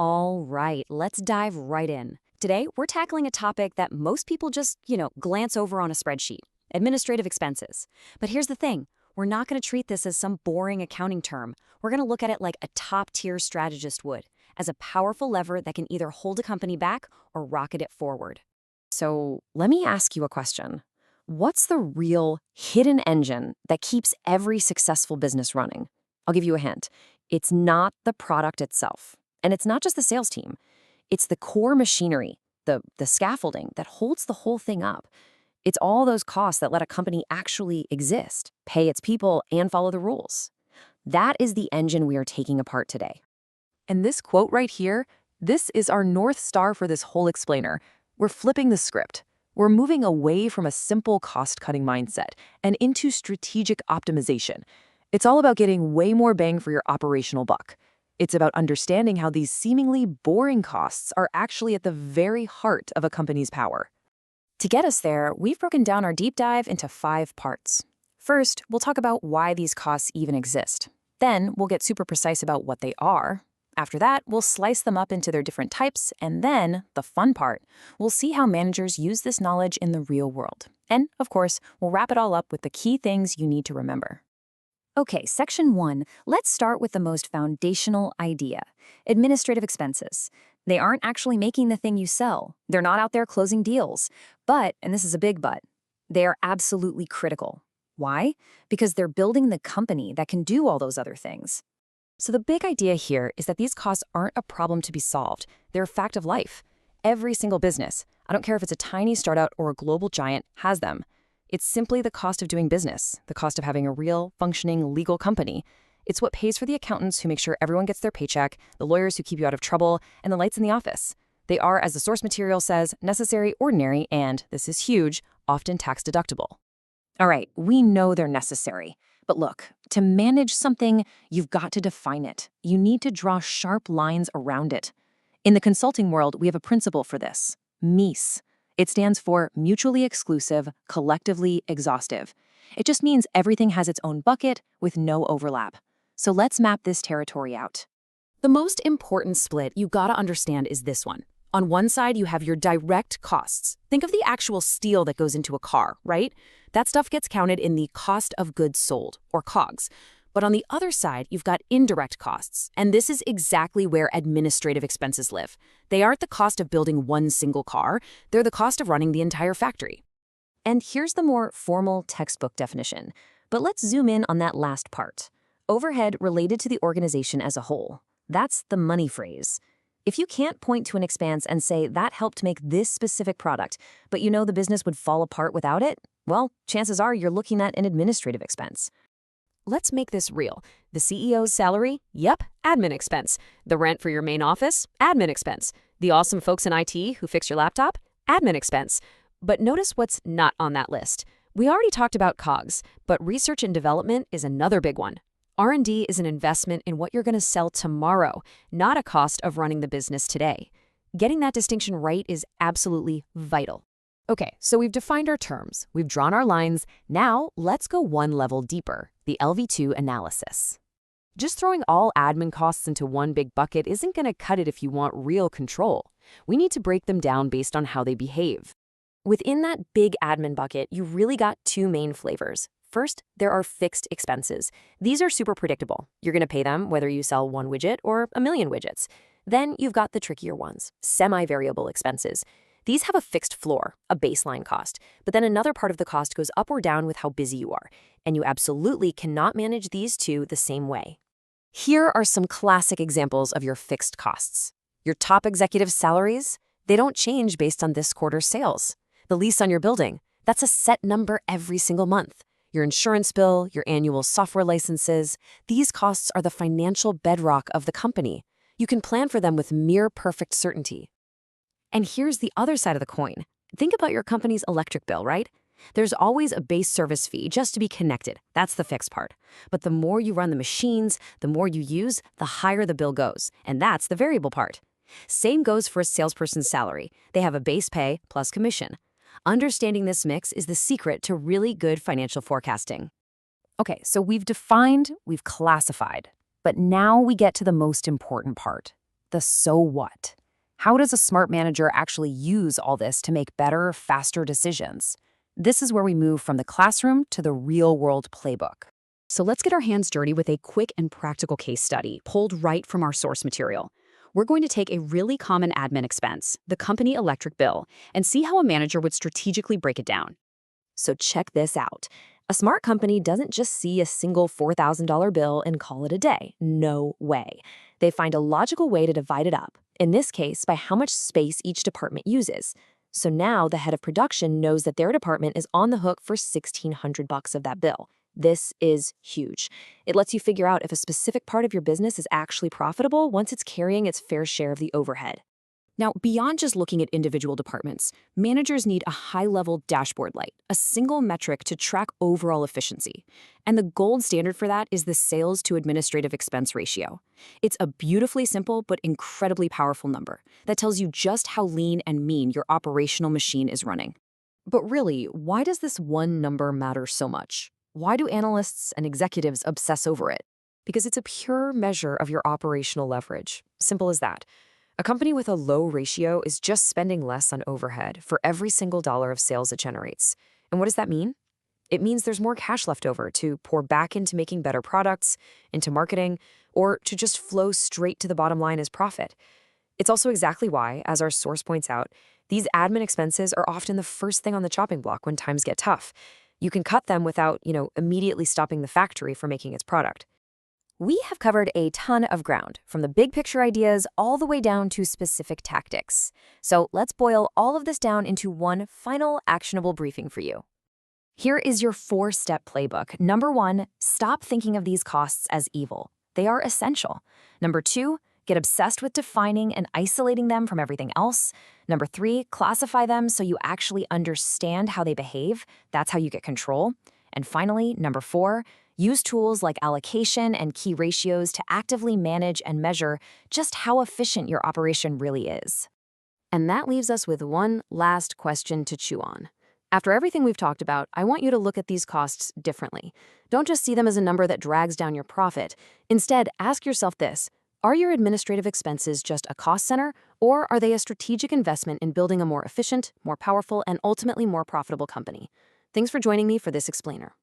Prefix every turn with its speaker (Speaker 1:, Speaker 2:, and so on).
Speaker 1: All right, let's dive right in. Today, we're tackling a topic that most people just, glance over on a spreadsheet: administrative expenses. But here's the thing: we're not going to treat this as some boring accounting term. We're going to look at it like a top tier strategist would, as a powerful lever that can either hold a company back or rocket it forward. So, let me ask you a question. What's the real hidden engine that keeps every successful business running? I'll give you a hint. It's not the product itself. And it's not just the sales team. It's the core machinery, the scaffolding that holds the whole thing up. It's all those costs that let a company actually exist, pay its people, and follow the rules. That is the engine we are taking apart today.
Speaker 2: And this quote right here, this is our North Star for this whole explainer. We're flipping the script. We're moving away from a simple cost-cutting mindset and into strategic optimization. It's all about getting way more bang for your operational buck. It's about understanding how these seemingly boring costs are actually at the very heart of a company's power.
Speaker 1: To get us there, we've broken down our deep dive into 5 parts. First, we'll talk about why these costs even exist. Then, we'll get super precise about what they are. After that, we'll slice them up into their different types, and then, the fun part, we'll see how managers use this knowledge in the real world. And, of course, we'll wrap it all up with the key things you need to remember. Okay, section 1. Let's start with the most foundational idea: administrative expenses. They aren't actually making the thing you sell. They're not out there closing deals. But, and this is a big but, they are absolutely critical. Why? Because they're building the company that can do all those other things. So the big idea here is that these costs aren't a problem to be solved. They're a fact of life. Every single business, I don't care if it's a tiny startup or a global giant, has them. It's simply the cost of doing business, the cost of having a real, functioning, legal company. It's what pays for the accountants who make sure everyone gets their paycheck, the lawyers who keep you out of trouble, and the lights in the office. They are, as the source material says, necessary, ordinary, and, this is huge, often tax deductible. All right, we know they're necessary. But look, to manage something, you've got to define it. You need to draw sharp lines around it. In the consulting world, we have a principle for this: MEIS. It stands for mutually exclusive, collectively exhaustive. It just means everything has its own bucket with no overlap. So let's map this territory out. The most important split you gotta understand is this one. On one side, you have your direct costs. Think of the actual steel that goes into a car, right? That stuff gets counted in the cost of goods sold, or COGS. But on the other side, you've got indirect costs, and this is exactly where administrative expenses live. They aren't the cost of building one single car, they're the cost of running the entire factory. And here's the more formal textbook definition. But let's zoom in on that last part. Overhead related to the organization as a whole. That's the money phrase. If you can't point to an expense and say that helped make this specific product, but you know the business would fall apart without it, well, chances are you're looking at an administrative expense. Let's make this real. The CEO's salary? Yep, admin expense. The rent for your main office? Admin expense. The awesome folks in IT who fix your laptop? Admin expense. But notice what's not on that list. We already talked about COGS, but research and development is another big one. R&D is an investment in what you're going to sell tomorrow, not a cost of running the business today. Getting that distinction right is absolutely vital. Okay, so we've defined our terms, we've drawn our lines. Now let's go one level deeper, the LV2 analysis. Just throwing all admin costs into one big bucket isn't going to cut it if you want real control. We need to break them down based on how they behave. Within that big admin bucket, you've really got 2 main flavors. First, there are fixed expenses. These are super predictable. You're going to pay them whether you sell 1 widget or 1,000,000 widgets. Then you've got the trickier ones, semi-variable expenses. These have a fixed floor, a baseline cost, but then another part of the cost goes up or down with how busy you are, and you absolutely cannot manage these 2 the same way. Here are some classic examples of your fixed costs. Your top executive salaries, they don't change based on this quarter's sales. The lease on your building, that's a set number every single month. Your insurance bill, your annual software licenses, these costs are the financial bedrock of the company. You can plan for them with near perfect certainty. And here's the other side of the coin. Think about your company's electric bill, right? There's always a base service fee just to be connected. That's the fixed part. But the more you run the machines, the more you use, the higher the bill goes. And that's the variable part. Same goes for a salesperson's salary. They have a base pay plus commission. Understanding this mix is the secret to really good financial forecasting. Okay, so we've defined, we've classified. But now we get to the most important part: the so what. How does a smart manager actually use all this to make better, faster decisions? This is where we move from the classroom to the real-world playbook.
Speaker 3: So let's get our hands dirty with a quick and practical case study pulled right from our source material. We're going to take a really common admin expense, the company electric bill, and see how a manager would strategically break it down.
Speaker 2: So check this out. A smart company doesn't just see a single $4,000 bill and call it a day. No way. They find a logical way to divide it up, in this case by how much space each department uses. So now the head of production knows that their department is on the hook for $1,600 of that bill. This is huge. It lets you figure out if a specific part of your business is actually profitable once it's carrying its fair share of the overhead.
Speaker 3: Now, beyond just looking at individual departments, managers need a high-level dashboard light, a single metric to track overall efficiency. And the gold standard for that is the sales to administrative expense ratio. It's a beautifully simple but incredibly powerful number that tells you just how lean and mean your operational machine is running.
Speaker 2: But really, why does this one number matter so much? Why do analysts and executives obsess over it? Because it's a pure measure of your operational leverage. Simple as that. A company with a low ratio is just spending less on overhead for every single dollar of sales it generates. And what does that mean? It means there's more cash left over to pour back into making better products, into marketing, or to just flow straight to the bottom line as profit. It's also exactly why, as our source points out, these admin expenses are often the first thing on the chopping block when times get tough. You can cut them without, immediately stopping the factory from making its product. We have covered a ton of ground, from the big picture ideas all the way down to specific tactics. So let's boil all of this down into one final actionable briefing for you. Here is your 4-step playbook. Number 1, stop thinking of these costs as evil. They are essential. Number 2, get obsessed with defining and isolating them from everything else. Number 3, classify them so you actually understand how they behave. That's how you get control. And finally, number 4, use tools like allocation and key ratios to actively manage and measure just how efficient your operation really is. And that leaves us with one last question to chew on. After everything we've talked about, I want you to look at these costs differently. Don't just see them as a number that drags down your profit. Instead, ask yourself this: are your administrative expenses just a cost center, or are they a strategic investment in building a more efficient, more powerful, and ultimately more profitable company? Thanks for joining me for this explainer.